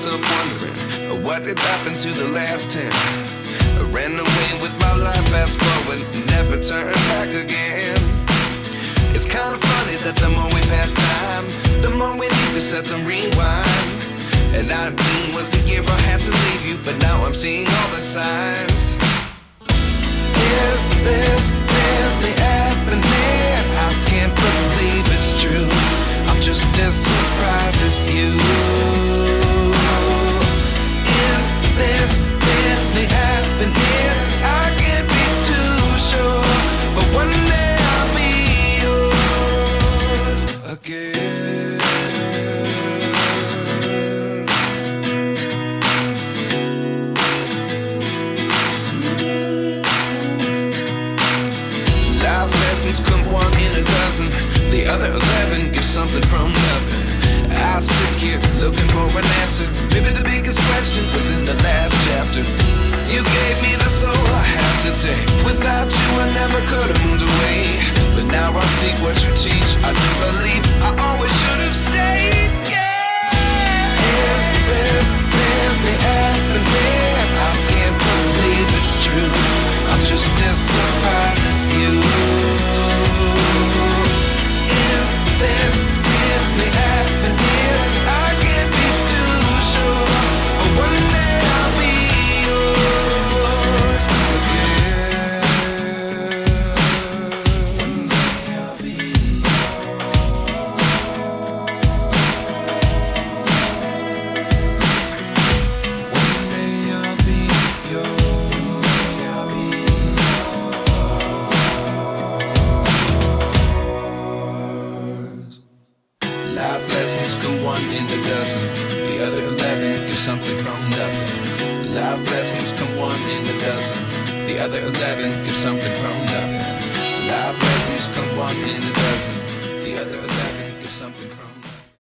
myself wondering, what did happen to the last 10? I ran away with my life, fast forward, never turn back again. It's kind of funny that the more we pass time, the more we need to set them rewind. And 19 was the year I had to leave you, but now I'm seeing all the signs. Is this really happening? I can't believe it's true. I'm just as surprised as you. Is this really happening? I can't be too sure, but one day I'll be yours again. Life lessons come one in a dozen. The other 11 give something from nothing. I sit here looking for an answer. Maybe the biggest question was in the last chapter. You gave me the soul I have today. Without you I never could have moved away. But now I see what you teach. I do believe I always should have stayed. Yeah. Is this really happening? I can't believe it's true. I'm just as surprised as you. Is this really happening? I can't be too sure, but one day I'll be yours again. One day I'll be yours. One day I'll be yours. Life lessons come one in a dozen. The other 11 give something from nothing. Life lessons come one in a dozen. The other 11 give something from nothing. Life lessons come one in a dozen. The other 11 give something from nothing.